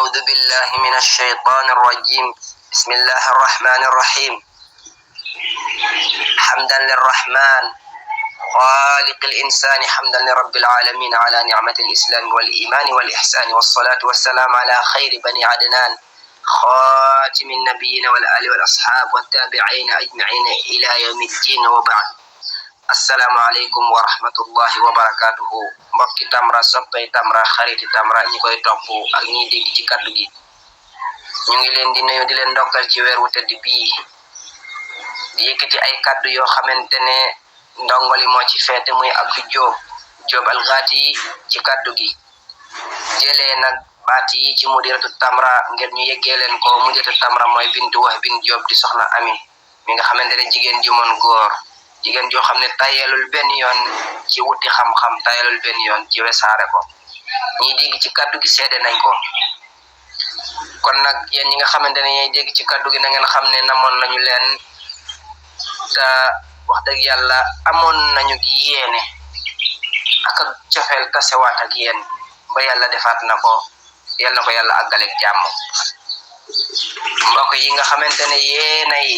أعوذ بالله من الشيطان الرجيم بسم الله الرحمن الرحيم حمدا للرحمن خالق الإنسان حمدا لرب العالمين على نعمة الإسلام والإيمان والإحسان والصلاة والسلام على خير بني عدنان خاتم النبيين والآل والأصحاب والتابعين أجمعين إلى يوم الدين وبعد السلام عليكم ورحمة الله وبركاته mbokki Tamra soppay Tamra xariti Tamra ñi koy topp ak ñi dégg ci kaddu gi ñu ngi leen di nuyu di leen ndokkal ci weer wu tedd bii di yëkkati ay kaddu yoo xamante ne ndongoli moo ci feete muy Abdou Diop Al-Ghati ci kaddu gi jëlee nag baat yi ci mudiratu Tamra ngir ñu yeggee leen ko mudiratu Tamra mooy bintu Wahb bin Diop di soxna Ami mi nga xamante ne jigéen ju mën góor jigéen joo xam ne tayelul benn yoon ci wuti xam-xam tayelul benn yoon ci wesaare ko ñi dégg ci kaddu gi seede nañ ko kon nag yéen ñi nga xamante ne ñooy dégg ci kaddu gi na ngeen xam ne namoon nañu leen te wax dëgg yàlla amoon nañu gi yéene ak cofeel tasewaat ak yéen ba yàlla defaat na ko yal na ko yàlla àggaleeg jàmm mbokk yi nga xamante ne yéenay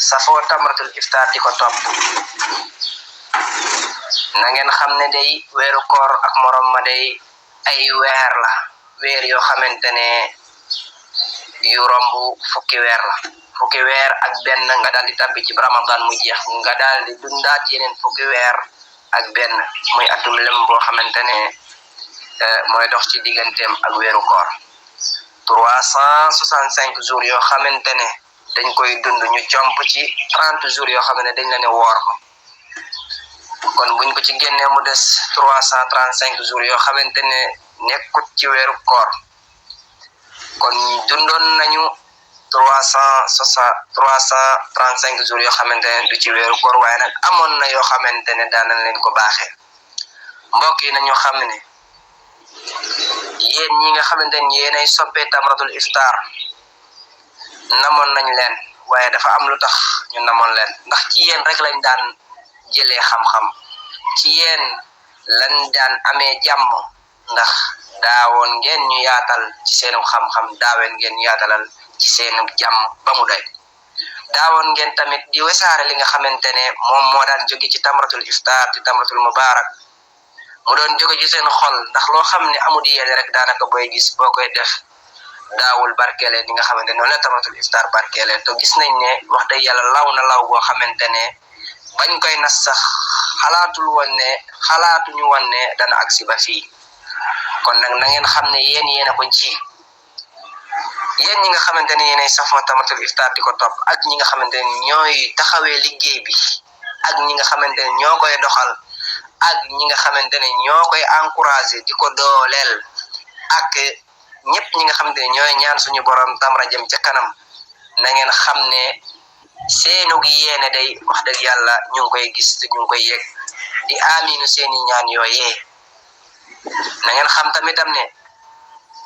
safoo Tamratul Iftar di ko topp na ngeen xam ne day weeru koor ak morom ma day ay weer la weer yoo xamante ne yu romb fukki weer la fukki weer ak benn nga daal di tabbi ci Ramadan mu jeex nga daal di dundaat yeneen fukki weer ak benn muy atum lëm boo xamante ne mooy dox ci digganteem ak weeru koor 365 jours yoo xamante ne dañ koy dund ñu comp ci 30 jours yoo xam ne dañ la ne woor ko kon buñ ko ci génnee mu des 335 jours yoo xamante ne nekkut ci weeru koor kon dundoon nañu 335 jours yoo xamante ne du ci weeru koor waaye nag amoon na yoo xamante ne daan nañ leen ko baaxee mbokk yi nañu xam ne yéen ñi nga xamante ne yéenay soppee Tamratul Iftar namoon nañ leen waaye dafa am lu tax ñu namoon leen ndax ci yéen rek lañ daan jëlee xam-xam ci yéen lañ daan amee jàmm ndax daawoon ngeen ñu yaatal ci seenu xam-xam daaween ngeen ñu yaatalal ci seenu jàmm ba mu doy daawoon ngeen tamit di wesaare li nga xamante ne moom moo daan jóge ci Tamratul Iftar ci Tamratul Mubarak mu doon jóge ci seen xol ndax loo xam ne amul yéene rek daanaka booy gis boo koy def daawul barkeele li nga xamante ne noonu la Tamratul Iftar barkeele te gis nañ ne wax dëgg yàlla law na law boo xamante ne bañ koy nas sax xalaatuñu woon ne dana agsi ba fii kon nag na ngeen xam ne yéen a ko ji yéen ñi nga xamante ne yéenay safoo Tamratul Iftar di ko topp ak ñi nga xamante ne ñooy taxawee liggéey bi ak ñi nga xamante ne ñoo koy doxal ak ñi nga xamante ne ñoo koy encouragé di ko dooleel ak ñëpp ñi nga xamante ne ñooy ñaan suñu borom Tamra jëm ca kanam na ngeen xam ne seenu gi yéene day wax dëgg yàlla ñu ngi koy gis te ñu ngi koy yëg di aminu seeni ñaan yooyee na ngeen xam tamitam ne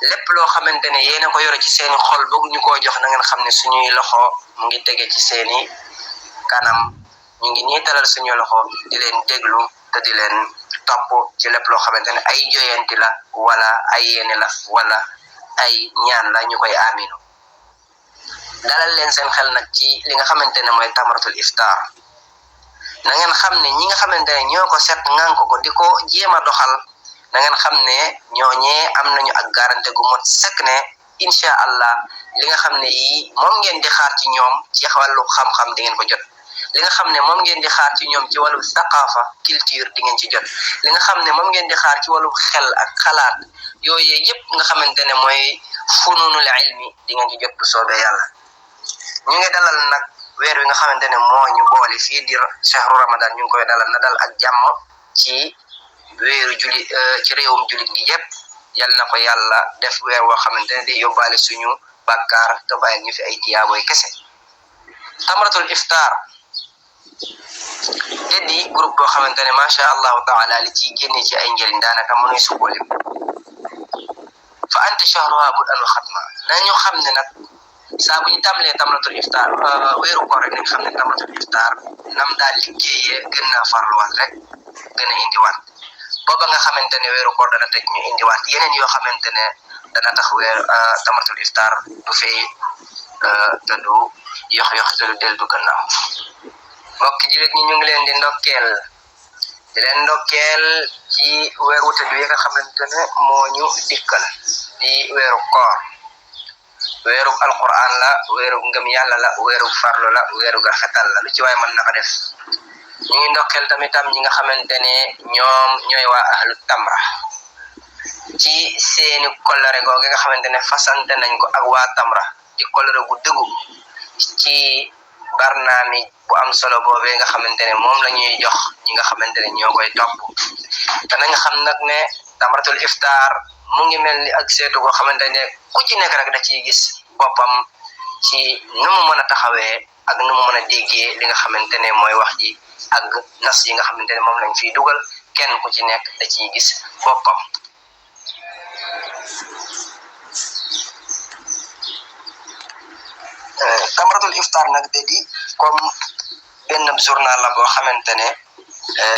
lépp loo xamante ne yéena ko yore ci seeni xol bëgg ñu koo jox na ngeen xam ne suñuy loxo mu ngi tege ci seeni kanam ñu ngi nii talal suñu loxo di leen déglu te di leen topp ci lépp loo xamante ne ay joyanti la wala ay yéene la wala ay ñaan la ñu koy aminu dalal leen seen xel nag ci li nga xamante ne mooy Tamratul Iftar na ngeen xam ne ñi nga xamante ne ñoo ko seet ngan ko di ko jéem a doxal na ngeen xam ne ñooñee am nañu ak garantie gu mot sëkk ne incha allah li nga xam ne yi moom ngeen di xaar ci ñoom ci wàllu xam-xam di ngeen ko jot li nga xam ne moom ngeen di xaar ci ñoom ci wàllu saqaafa culture di ngeen ci jot li nga xam ne moom ngeen di xaar ci wàllu xel ak xalaat yooyu yëpp nga xamante ne mooy fununul ilmi di ngeen ci jot bu soobee yàlla ñu ngi dalal nag weer wi nga xamante ne moo ñu boole fii di shahru ramadan ñu ngi koy dalal na dal ak jàmm ci weeru ci réewum julit gi yëpp yal na ko yàlla def weer woo xamante ne day yóbbaale suñu bàkkaar te bàyyi ñu fi ay tiyaaboy kese Tamratul Iftar te di groupe boo xamante ne macha allahu taala li ci génne ci ay njëriñ daanaka mënuy sukkali fa anta shahruha budan wa xatma nañu xam ne nag saa bu ñu tàmbalee Tamratul Iftar weeru koor rek nañ xam ne Tamratul Iftar nam daal liggéeyee gën naa farluwaat rek gën a indiwaat booba nga xamante ne weeru koor dana tëj ñu indiwaat yeneen yoo xamante ne dana tax tamaratul iftar du fay te du yox te du del du gannaaw. mbokki jullit ñi ñu ngi leen di ndokkeel ci weeru tëdd wi nga xamante ne moo ñu dikkal di weeru koor. weeru alquran la, weeru ngëm yàlla la, weeru farlu la, weeru rafetal la, lu ci waay mën na ko def. ñu ngi ndokkeel tamitam ñi nga xamante ne ñoom ñooy waa ahlu tamra ci seeni kollare googu nga xamante ne fasante nañ ko ak waa tamra di kollare gu dëggu ci barnaamij bu am solo boobee nga xamante ne moom la ñuy jox ñi nga xamante ne ñoo koy topp. te nañ xam nag ne tamratul iftar mu ngi mel ni ak seetu goo xamante ne ku ci nekk rek da ciy gis boppam ci nu mu mën a taxawee ak nu mu mën a déggee li nga xamante ne mooy wax ji ak nas yi nga xamante ne moom lañ fiy dugal, kenn ku ci nekk da ciy gis boppam. tamratul iftar nag da di comme benn journal la boo xamante ne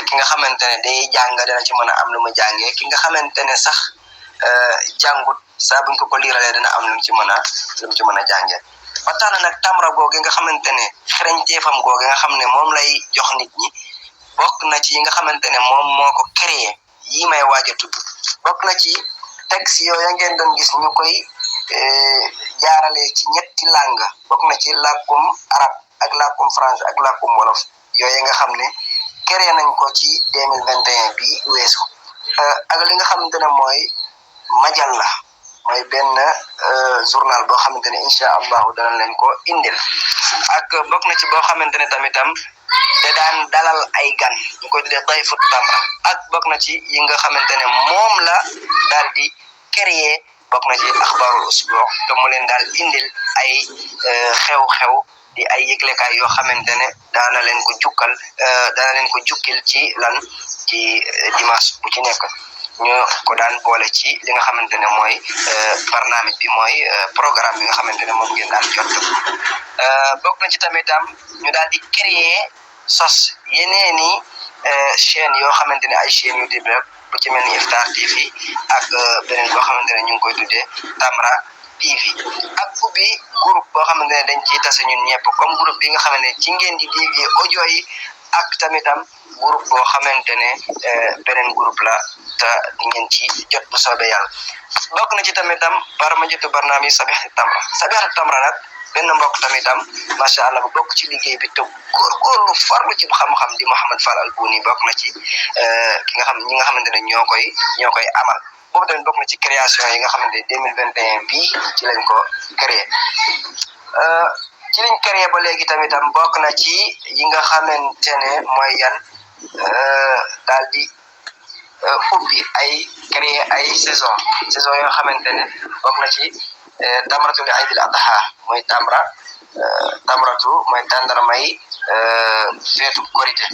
ki nga xamante ne day jàng dana ci mën a am lu mu jàngee, ki nga xamante ne sax jàngut saa buñ ko liiralee dana am lu mu ci mën a jàngee. ba tax na nag tamra googu nga xamante ne xereñteefam googu nga xam ne moom lay jox nit ñi bokk na ci yi nga xamante ne moom moo ko créé yi may waaj a tudd. bokk na ci texte yooyu ngeen doon gis ñu koy jaarale ci ñetti langue, bokk na ci làkkum arab ak làkkum français ak làkkum wolof yooyu nga xam ne créé nañ ko ci 2021 bi weesu. ak li nga xamante ne mooy majalla, mooy benn journal boo xamante ne incha allahu dana leen ko indil. ak bokk na ci boo xamante ne tamitam te daan dalal ay gan ñu koy tuddee dayfut tamra. ak bokk na ci yi nga xamante ne moom la daal di créé, bokk na ci axbaarul usbu te mu leen daal indil ay xew-xew di ay yëglekaay yoo xamante ne daana leen ko jukkil ci dimanche bu ci nekk. ñu ko daan boole ci li nga xamante ne mooy barnaamij bi, mooy programme bi nga xamante ne moom ngeen daan jot. bokk na ci tamitam ñu daal di créer sos yeneeni chaîne yoo xamante ne ay chaîne YouTube bu ci mel ni Iftar TV ak beneen boo xamante ne ñu ngi koy tuddee Tamra TV. ak ubbi groupe boo xamante ne dañ ciy tase ñun ñëpp, comme groupe bi nga xamante ne ci ngeen di dégg audio yi, ak tamitam groupe boo xamante ne beneen groupe la te di ngeen ci jot bu soobee yàlla. bokk na ci tamitam barnaamij sabihatu tamra nag benn mbokk tamitam macha allah bu bokk ci liggéey bi te góorgóorlu farlu ci xam-xam di Mouhamed Fall Albouni bokk na ci ñi nga xamante ne ñoo koy amal. boobu tamit bokk na ci création yi nga xamante ne 2021 bii ci lañ ko créé. ci liñ créé ba léegi tamitam bokk na ci yi nga xamante ne mooy yan daal di ubbi créé ay saison yoo xamante ne bokk na ci tamratul aydil adha, mooy tamratu mooy tàndarmay feetu korité,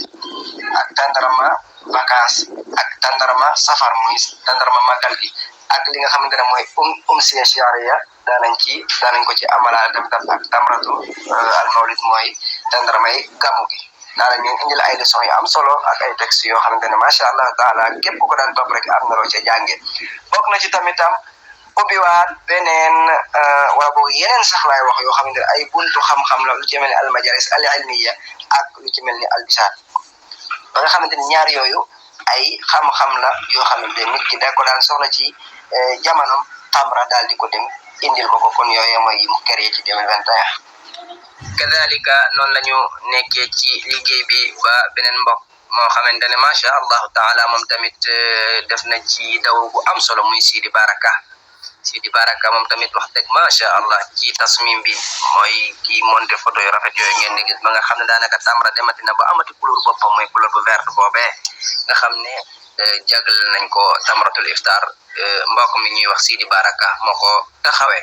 ak tàndarma vacances, ak tàndarma safar muy tàndarma màggal gi, ak li nga xamante ne mooy umsiya shariya daanañ ko ci amalaale tam ak tamratu al mawlid mooy tàndarmay gamu gi. daanañ leen indil ay leçon yu am solo ak ay textes yoo xamante ne macha allah taala képp ku ko daan topp rek am na loo ca jànge. bokk na ci tamitam ubbiwaat beneen wala boog yeneen sax laay wax yoo xamante ne ay buntu xam-xam la, lu ci mel ni al majalis al ilmiya ak lu ci mel ni al bisaat, ba nga xamante ni ñaar yooyu ay xam-xam la yoo xamante ne nit ki da ko daan soxla ci jamonom, tamra daal di ko dem indil ko kon yooyu mooy yi mu créé ci 2021. kadalika noonu la ñu nekkee ci liggéey bi ba beneen mbokk moo xamante ne macha allahu taala moom tamit def na ci daw bu am solo muy Sidi Baraka moom tamit wax dëgg macha allah ci tasmim bi, mooy kii monté photo yu rafet yooyu ngeen di gis ba nga xam ne daanaka tamra demati na ba amati couleur boppam, mooy couleur bu verte boobee nga xam ne jagal nañ ko tamratul iftar. mbokk mi ñuy wax Sidi Baraka moo ko taxawee.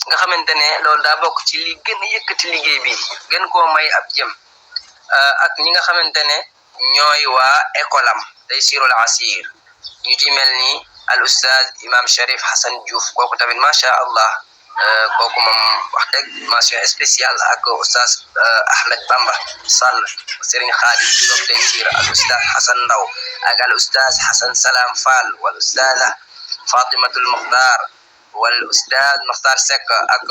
nga xamante ne loolu daa bokk ci li gën a yëkkati liggéey bi, gën koo may ab jëm. ak ñi nga xamante ne ñooy waa école am Taysirul Asir, ñu ci mel ni al ustaz imam Sharif Hassan Diouf, kooku tamit macha allah kooku moom wax dëgg mention spéciale ak oustaz Ahmed Bamba Sall Serigne Khadim Diop Taysir al oustaz Hassan Ndaw ak al oustaz Hassan Salam Fall wal oustaz Fatimatul Mukhtar wal oustaz Mukhtar Seck ak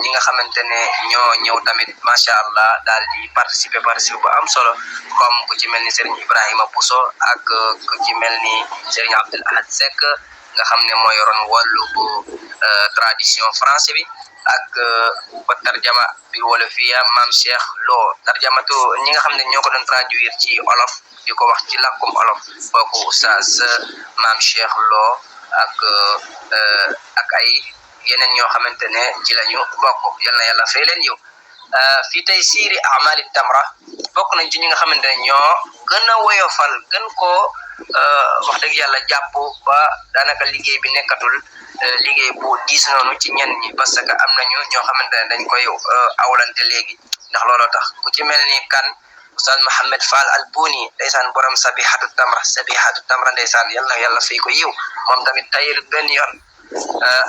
ñi nga xamante ne ñoo ñëw tamit macha allah daal di participer bu am solo comme ku ci mel ni Serigne Ibrahima Bousso ak ku ci mel ni Serigne Abdoul Ahad Seck nga xam ne moo yoroon wàllu tradition français bi ak ba tarjama bi wolofiya maam Cheikh Lo tarjamatu ñi nga xam ne ñoo ko doon traduire ci olof di ko wax ci làkkum olof kooku oustaz maam Cheikh Lo ak ay yeneen ñoo xamante ne ci lañu bokk yal na yàlla fay leen yow fii tey siiri amali tamra bokk nañ ci ñi nga xamante ne ñoo gën a woyofal gën koo wax dëgg yàlla jàpp ba daanaka liggéey bi nekkatul liggéey bu diis noonu ci ñenn ñi parce que am nañu ñoo xamante ne dañ koy awlante léegi ndax looloo tax ku ci mel ni kan Oustaz Mohamed Fall al Buni ndeysaan borom sabihatu tamra ndeysaan yal na yàlla fay ko yiw moom tamit tayir benn yoon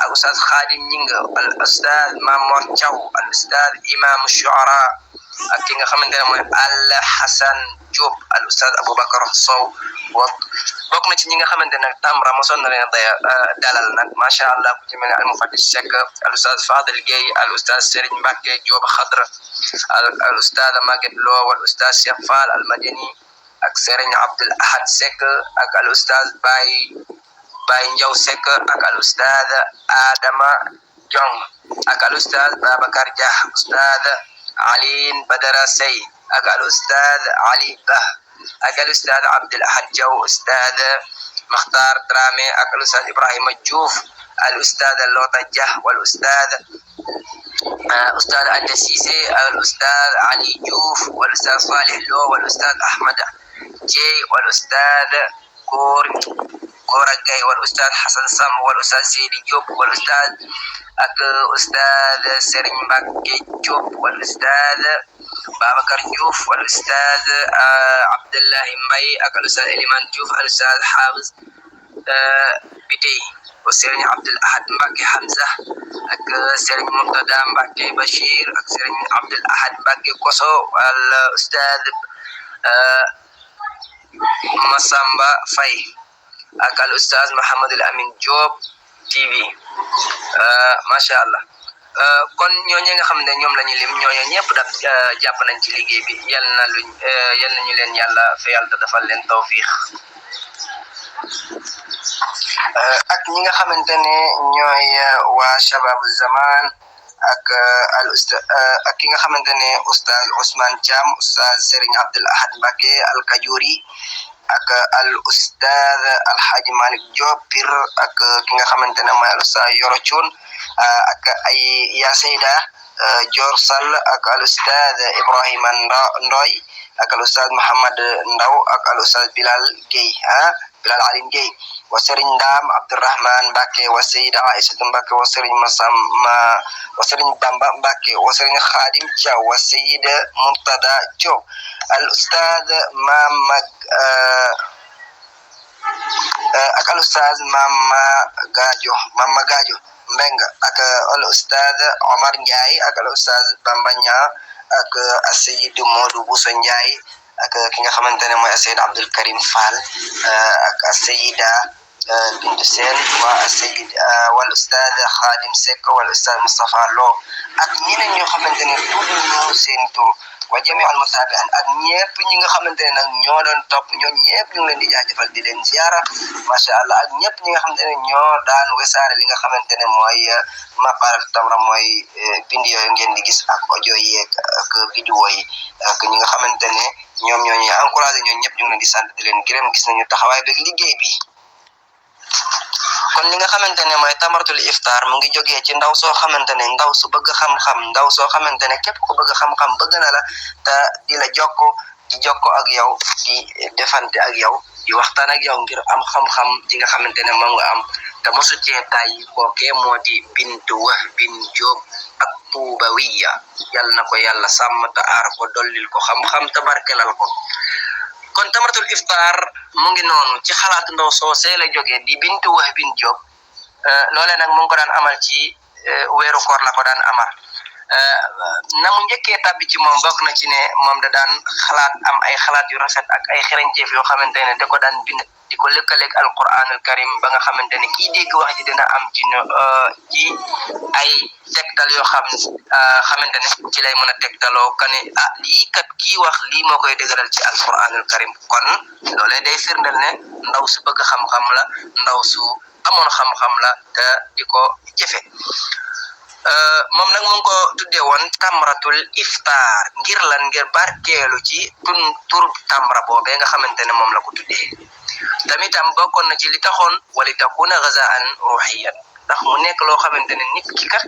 ak Oustaz Khadim Ñinga al Oustaz Mamor Thiaw al Oustaz Imam Shuara ak ki nga xamante ne mooy al Hassan Diop al Oustaz Aboubacar Sow bokk na ci ñi nga xamante ne tamra mosoon na leen dalal nag macha allah ku ci mel ne al Mufattish Seck al Oustaz Fadel Gueye al Oustaz Serigne Mbacke Diop Khadra al Oustaz Maguette Lo wal Oustaz Cheikh Fall al Madani ak Serigne Abdoul Ahad Seck ak al Oustaz Baye Ndiaw Seck ak al Oustaz Adama Diong ak al Oustaz Babacar Dia Oustaz Aline Badara Sey ak al Oustaz Ali Bah ak al Oustaz Abdoul Ahad Diaw Oustaz Makhtar Dramé ak al Oustaz Ibrahima Diouf al Oustaz Lota Dia wal Oustaz Anta Cissé al Oustaz Ali Diouf wal Oustaz Salih Lo wal Oustaz Ahmad Dieye wal Oustaz Gora Gaye wal Oustaz Hassan Sam wal Oustaz Seydi Diop wal Oustaz ak Oustaz Serigne Mbacke Diop wal Oustaz Babacar Diouf wal Oustaz Abdullahi Mbaye ak al Oustaz Eliman Diouf al Oustaz Hafiz Bitey wa Serigne Abdoul Ahad Mbacke Hamza ak Serigne Murtada Mbacke Bachir ak Serigne Abdoul Ahad Mbacke Koso wal Oustaz Massamba Faye ak al Oustaz Mahamadul Amin Diop TV macha allah kon ñooñu nga xam ne ñoom la ñu lim ñooñu ñëpp da jàpp nañ ci liggéey bi yal nañu leen yàlla fayal te defal leen tawfiix ak ñi nga xamante ne ñooy waa Shababu Zaman ak al Oustaz ak ki nga xamante ne Oustaz Ousmane Thiam Oustaz Serigne Abdoul Ahad Mbacke al Kajuri ak al Oustaz Alhaji Malick Diop Pir ak ki nga xamante ne mooy al Oustaz Yoro Thioune ak ay Ya Seyda Dior Sall ak al Oustaz Ibrahima Ndoy ak al Oustaz Mohamad Ndaw ak al Oustaz Bilal Gueye Bilal Aline Gueye wa Serigne Ndam Abdourahman Mbacke wa Seyda Aïssatou Mbacke wa Serigne wa Serigne Bamba Mbacke wa Serigne Khadim Thiaw wa Seyda Murtada Diop al Oustaz ak al Oustaz Mama Gadio Mbenga ak al Oustaz Omar Ndiaye ak al Oustaz Bamba Niang ak Seyid Modou Bousso Ndiaye ak ki nga xamante ne mooy Seyid Abdoul Karim Fall ak Seyida Bintu Sène wa Seyid wal Oustaz Khadim Seck wal Oustaz Moustapha Lo ak ñeneen ñoo xamante ne tudd ñu seen tur wa jami al mutabi'in ak ñëpp ñi nga xamante ne nag ñoo doon topp ñoo ñëpp ñu ngi leen di jaajëfal di leen ziara macha allah ak ñëpp ñi nga xamante ne ñoo daan wesaare li nga xamante ne mooy maqalat tamra mooy bind yooyu ngeen di gis ak audio yeeg ak vidéo yi ak ñi nga xamante ne ñoom ñoo ñuy encouragé ñoo ñëpp ñu ngi leen di sant di leen gërëm gis nañu taxawaay beeg liggéey bi. kon li nga xamante ne mooy tamaratul iftar mu ngi jógee ci ndaw soo xamante ne ndaw su bëgg xam-xam ndaw soo xamante ne képp ku bëgg xam-xam bëgg na la te di la jokko ak yow di defante ak yow di waxtaan ak yow ngir am xam-xam di nga xamante ne moom nga am te mosu cee tàyyi kookee moo di bintu Wahbin Diop ak Tuubawiya yal na ko yàlla sàmm te aar ko dollil ko xam-xam te barkelal ko. kon tamaratul iftar mu ngi noonu ci xalaatu ndaw soosee la jógee di bintu Wahbin Diop loolee nag mu ngi ko daan amal ci weeru koor la ko daan amal na mu njëkkee tabbi ci moom bokk na ci ne moom da daan xalaat am ay xalaat yu rafet ak ay xereñteef yoo xamante ne da ko daan bind di ko lëkkaleeg alquranul karim ba nga xamante ne kii dégg wax ji dina am ci ay tegtal yoo xamante ne ci lay mën a tegtaloo ka ne lii kat kii wax lii moo koy dëgëral ci alquranul karim kon loolee day firndeel ne ndaw su bëgg xam-xam la ndaw su amoon xam-xam la te di ko jëfe moom nag mu ngi ko tuddee woon tamratul iftar ngir ngir barkeelu ci tur tamra boobee nga xamante ne moom la ko tuddee tamitam bokkoon na ci li taxoon wali takuna ghazaan ruhiyan ndax mu nekk loo xamante ne nit ki kat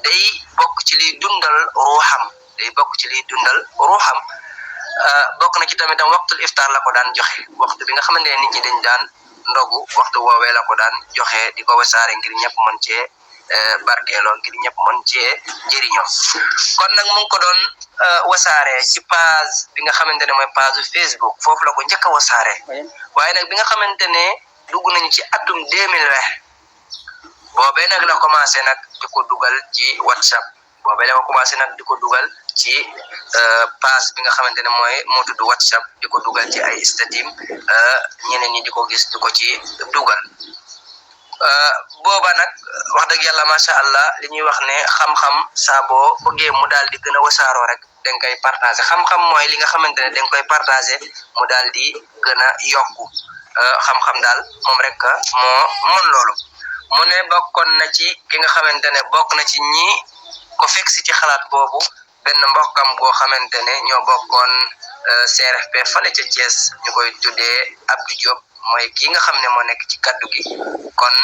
day bokk ci liy dundal ruuxam bokk na ci tamitam waxtul iftar la ko daan joxe waxtu bi nga xamante ne nit ñi dañ daan ndogu waxtu woowee la ko daan joxe di ko wasaare ngir ñëpp mën cee barkeeloo ngir ñëpp mën cee jëriñoo kon nag mu ngi ko doon wasaare ci page bi nga xamante ne mooy page Facebook foofu la ko njëkk a wasaare waaye nag bi nga xamante ne dugg nañ ci atum 2020 boobee nag la commencé nag di ko dugal ci WhatsApp boobee la ko commencé nag di ko dugal ci page bi nga xamante ne moo tudd WhatsApp di ko dugal ci ay statim ñeneen ñi di ko gis di ko ci dugal booba nag wax dëgg yàlla macha allah li ñuy wax ne xam-xam saa boo bëggee mu daal di gën a wasaaroo rek danga koy partagé xam-xam mooy li nga xamante ne danga koy partagé mu daal di gën a yokku xam-xam daal moom rek moo mën loolu mu ne bokkoon na ci ki nga xamante ne bokk na ci ñi ko fekk si ci xalaat boobu benn mbokkam boo xamante ne ñoo bokkoon CRFP fale ca Thiès ñu koy tuddee Abdou Diop mooy kii nga xam ne moo nekk ci kaddu gi kon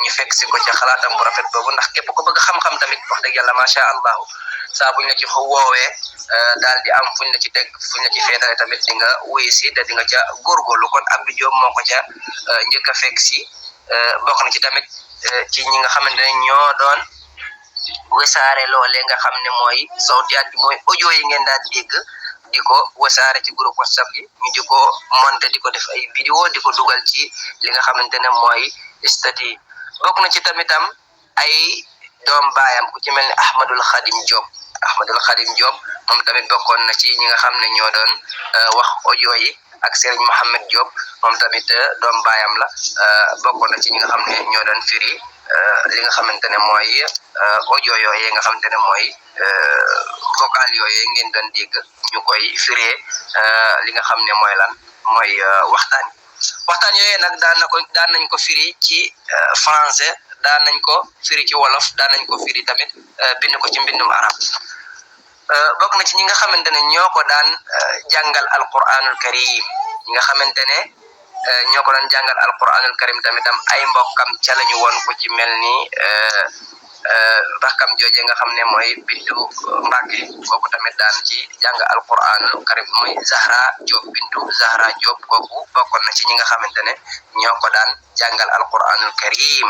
ñu fekk si ko ci xalaatam bu rafet boobu ndax képp ko bëgg xam-xam tamit wax dëgg yàlla macha allah saa buñ la ci woowee daal di am fuñ la ci teg fuñ la ci feetale tamit di nga wuyu si te di nga ca góorgóorlu kon Abdou Diop moo ko ca njëkk a fekk si bokk na ci tamit ci ñi nga xamante ne ñoo doon wesaare loolee nga xam ne mooy sawtiyaat bi mooy audio yi ngeen daan dégg di ko wasaare ci groupe WhatsApp yi ñu di ko monté di ko def ay vidéo di ko dugal ci li nga xamante ne mooy statut bokk na ci tamitam ay doom baayam ku ci mel ni Ahmadul Khadim Diop moom tamit bokkoon na ci ñi nga xam ne ñoo doon wax audio yi ak Serigne Mohamed Diop moom tamit doom baayam la bokkoon na ci ñi nga xam ne ñoo doon firi li nga xamante ne mooy audio yooyu nga xamante ne mooy vocal yooyu ngeen doon dégg ñu koy firee li nga xam ne mooy lan mooy waxtaan yooyu nag daan nañ ko firi ci français daan nañ ko firi ci wolof daan nañ ko firi tamit bind ko ci mbindum arab bokk na ci ñi nga xamante ne ñoo ko daan jàngal alquranul karim ñi nga xamante ne ñoo ko daan jàngal alquranul karim tamitam ay mbokkam ca lañu woon ku ci mel ni rakkam jooje nga xam ne mooy Bintu Mbàkke kooku tamit daan ci jàng alquranul karim mooy Bintu Zahra Diop kooku bokkoon na ci ñi nga xamante ne ñoo ko daan jàngal alquranul karim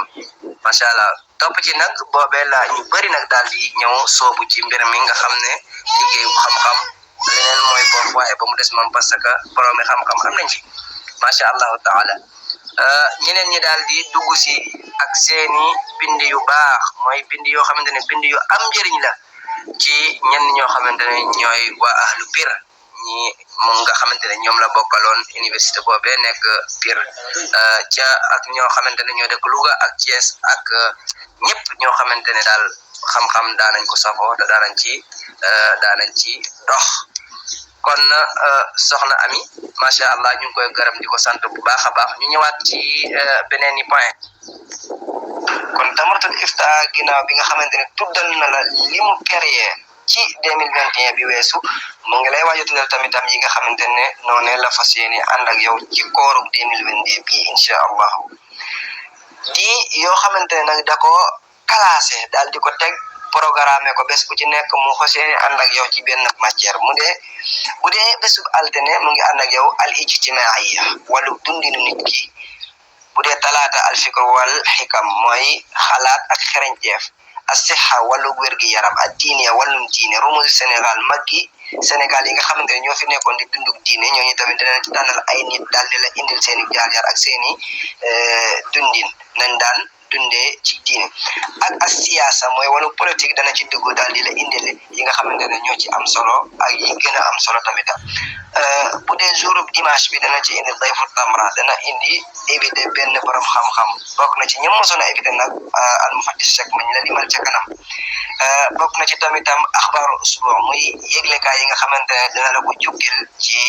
macha allah topp ci nag boobee la ñu bëri nag daal di ñëw soobu ci mbir mi nga xam ne liggéeyu xam-xam leneen mooy boobu waaye ba mu des moom parce que borom xam-xam am nañ fi macha allahu taala ñeneen ñi daal di dugg si ak seeni bind yu baax mooy bind yoo xamante ne bind yu am njëriñ la ci ñenn ñoo xamante ne ñooy waa ahlu Pire ñi moom nga xamante ne ñoom la bokkaloon université boobee nekk Pire ca ak ñoo xamante ne ñoo dëkk Louga ak Thiès ak ñëpp ñoo xamante ne daal xam-xam daanañ ko safoo te daanañ ci dox kon soxna Ami macha allah ñu ngi koy gërëm di ko sant bu baax a baax ñu ñëwaat ci beneen i point kon tamratul iftar ginnaaw bi nga xamante ne tuddal na la li mu créé ci 2021 bi weesu mu ngi lay waaj tuddal tamitam yi nga xamante ne noonu la fas yéene ànd ak yow ci koorub 2022 bi incha allah di yoo xamante ne nag da ko classé daal di ko teg programme ko bés bu ci nekk mu fas yéene ànd ak yow ci benn matière bu dee bésub altine mu ngi ànd ak yow al ijtimaiya wàllu dundinu nit ki bu dee talaata al fikr wal xikam mooy xalaat ak xereñteef as-siha wàllu wér-gi-yaram ak diine wàllum diine rumusi Sénégal yi nga xamante ne ñoo fi nekkoon di dunduk diine ñooñu tamit dinañ ci tànnal ay nit daal di la indil seeni jaar-jaar ak seeni dundin nañ daan dundee ci diine ak as siyaasa mooy wàllu politique dana ci dugg daal di la indil yi nga xamante ne ñoo ci am solo ak yi gën a am solo tamit bu dee jour dimanche bi dana ci indi dayfu tamra dana indi évité benn borom xam-xam bokk na ci ñoom mosoon a évité nag al mufaddis Cheikh ma ñu la limal ca kanam bokk na ci tamitam axbaaru usbu muy yëglekaay yi nga xamante ne dina la ko jukkil ci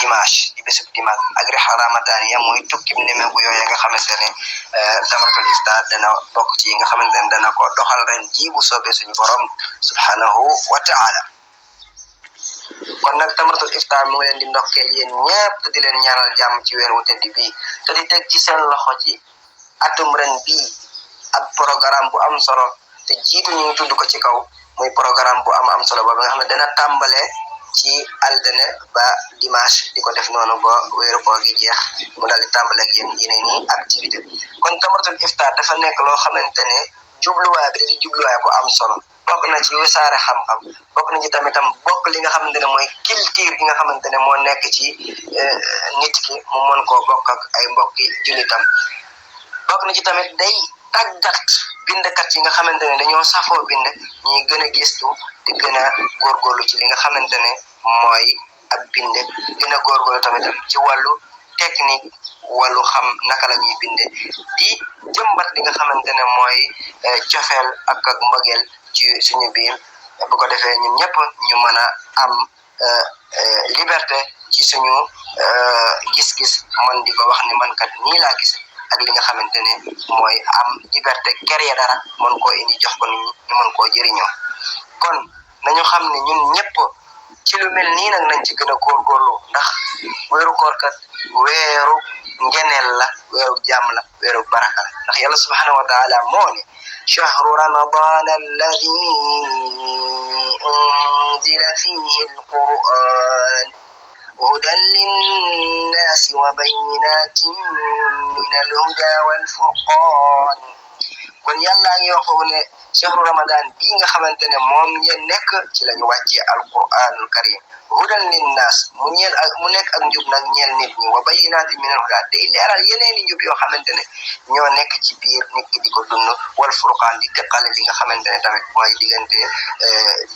dimanche di bésub dimanche ak rixa ramadaniya mooy tukki nemeeku yooyu nga xamante ne tamratul iftar dana bokk ci yi nga xamante ne dana ko doxal ren ji bu soobee suñu borom subhanahu wa taala kon nag tamratul iftar mu ngi leen di ndokkeel yéen ñëpp te di leen ñaanal jàmm ci weer wu tedd bii te di teg ci seen loxo ci atum ren bii ak programme bu am solo te jiitu ñu tudd ko ci kaw muy programme bu am solo boobu nga xam ne dana tàmbale ci altine ba dimanche di ko def noonu ba weeru koor gi jeex mu daal di tàmbale ak yeneen yi activité kon tamratul iftar dafa nekk loo xamante ne jubluwaay bi di jubluwaay bu am solo bokk na ci wisaare xam-xam bokk na ci tamitam bokk li nga xamante ne mooy culture gi nga xamante ne moo nekk ci nit ki mu mën koo bokk ak ay mbokki jullitam bokk na ci tamit day tàggat bindkat yi nga xamante ne dañoo safoo bind ñuy gën a gistu di gën a góorgóorlu ci li nga xamante ne mooy ak bind gën a góorgóorlu tamit ci wàllu technique wàllu xam naka la ñuy binde di jëmbat li nga xamante ne mooy cofeel ak mbëggeel ci suñu biir bu ko defee ñun ñëpp ñu mën a am liberté ci suñu gis-gis man di ko wax ni man kat nii laa gis ak li nga xamante ne mooy am liberté créer dara mën koo indi jox ko nit ñi ñu mën koo jëriñoo kon nañu xam ne ñun ñëpp ci lu mel nii nag nañ ci gën a góorgóorlu ndax weeru koor kat weeru ngeneel la weeru jàmm la weeru baraka la ndax yàlla subhanahu wa taala moo ne shahru ramadan alladi unzila fihi alquran hudan linnaasi wa bayyinatin min alhuda walfurqan kon yàlla ngi wax foofu ne shahru ramadan bii nga xamante ne moom ngeen nekk ci lañu wàccee alquranul karim hudan linnaas mu nekk ak njub nag ñeel nit ñi wa bayyinatin min alhuda day leeral yeneeni njub yoo xamante ne ñoo nekk ci biir nit ki di ko dund wal furqaan di teqale li nga xamante ne tamit mooy diggante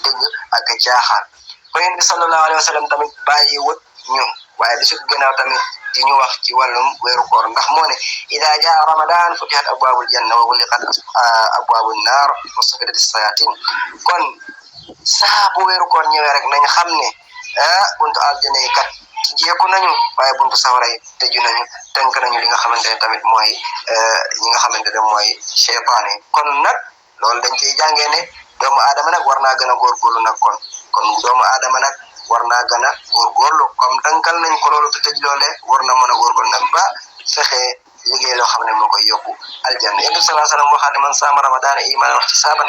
dëgg ak caaxaan ko yéen bi sallallahu alayhi wa sallam tamit bàyyi wut ñu waaye bisu gannaaw tamit di ñu wax ci wàllum weeru koor ndax moo ne ida jaa ramadan futihat abwaabul janna wa ghulliqat abwaabun naar wa suffidat as-sayaatin kon saa bu weeru koor ñëwee rek nañ xam ne buntu aljana yi kat jeeku nañu waaye buntu sawara yi tëju nañu tënk nañu li nga xamante ne tamit mooy ñi nga xamante ne mooy cheytaan yi kon nag loolu dañ ciy jàngee ne doomu aadama nag war naa gën a góorgóorlu nag kon doomu aadama nag war naa gën a góorgóorlu comme tënkal nañ ko loolu te tëj loole war na mën a góorgóorlu nag ba fexe liggéey loo xam ne moo koy yóbbu aljanna yonent bi sallallahu alayhi wa sallam waxaat ne man saama ramadaana iimaanan wa ihtisaaban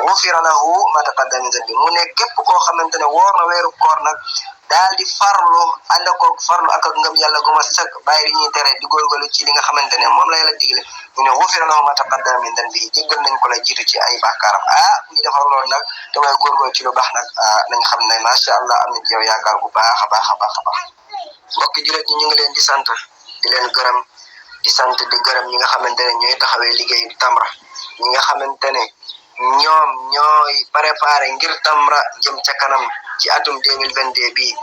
gufira lahu ma taqaddama min zanbi mu ne képp koo xamante ne woor na weeru koor nag daal di farlu ànd ak farlu ak ngëm yàlla gu ma sëkk bàyyi li ñuy tere di góorgóorlu ci li nga xamante ne moom la yàlla digle mu ne gufira lahu ma taqaddama min zanbi jéggal nañ ko la jiitu ci ay bàkkaaram bu ñu defar loolu nag te mooy góorgóorlu ci lu baax nag nañ xam ne macha allah am na ci yow yaakaar bu baax a baax a baax a baax mbokki jullit ñi ñu ngi leen di sant di leen gërëm di sant di gërëm ñi nga xamante ne ñooy taxawee liggéey Tamra ñi nga xamante ne ñoom ñooy préparé ngir Tamra jëm ca kanam ci atum 2022 bii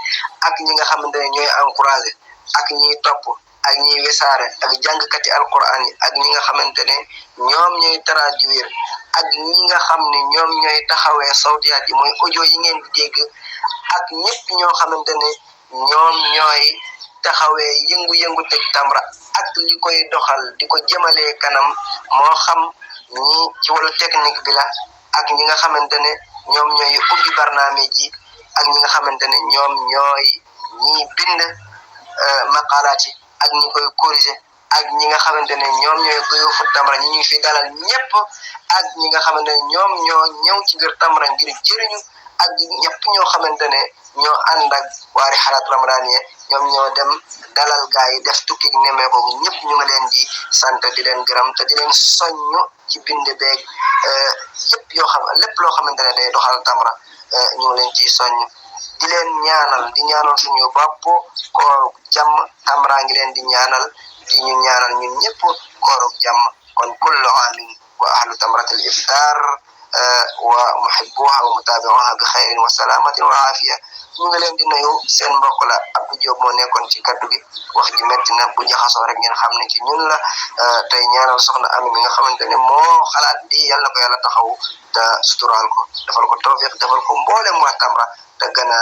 ak ñi nga xamante ne ñooy encouragé ak ñiy topp ak ñiy wesaare ak jàngkati alquran yi ak ñi nga xamante ne ñoom ñooy traduire ak ñi nga xam ne ñoom ñooy taxawee sawtiyaat yi mooy audio yi ngeen di dégg ak ñëpp ñoo xamante ne ñoom ñooy taxawee yëngu-yëngu teg Tamra ak li koy doxal di ko jëmalee kanam moo xam ñi ci wàllu technique bi la ak ñi nga xamante ne ñoom ñooy ubbi barnaamij ji ak ñi nga xamante ne ñoom ñooy ñi bind maqalaat yi ak ñi koy corriger ak ñi nga xamante ne ñoom ñooy guyufu Tamra ñi ñu fi dalal ñëpp ak ñi nga xamante ne ñoom ñoo ñëw ci biir Tamra ngir jëriñu ak ñëpp ñoo xamante ne ñoo ànd ak waa Rihlat Ramadaniya ñoom ñoo dem dalal gaa yi def tukki nemee ko ñëpp ñu ngi leen di sant di leen gërëm te di leen soññu ci bind beeg yëpp yoo xam lépp loo xamante ne day doxal Tamra ñu ngi leen ciy soññ di leen ñaanal di ñaanal suñu bopp koor jàmm Tamra ngi leen di ñaanal di ñu ñaanal ñun ñëpp kooruk jàmm kon kullu amin wa ahlu tamratil iftar wa muhibbuha wa mutabi'uha bi khairin wa salamatin wa afiya. ñu ngi leen di nuyu seen mbokk la Abdou Diop moo nekkoon ci kaddu gi wax ji metti na bu jaxasoo rek ngeen xam ne ci ñun la tey ñaanal soxna Ami mi nga xamante ne moo xalaat di yàlla ko yàlla taxawu te suturaal ko defal ko tawfiq defal ko mboolem waa Tamra te gën a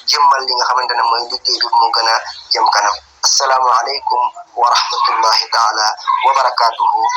jëmmal li nga xamante ne mooy liggéey bi mu gën a jëm kanam. Assalaamu aleykum wa rahmatullahi taala wa barakatuhu.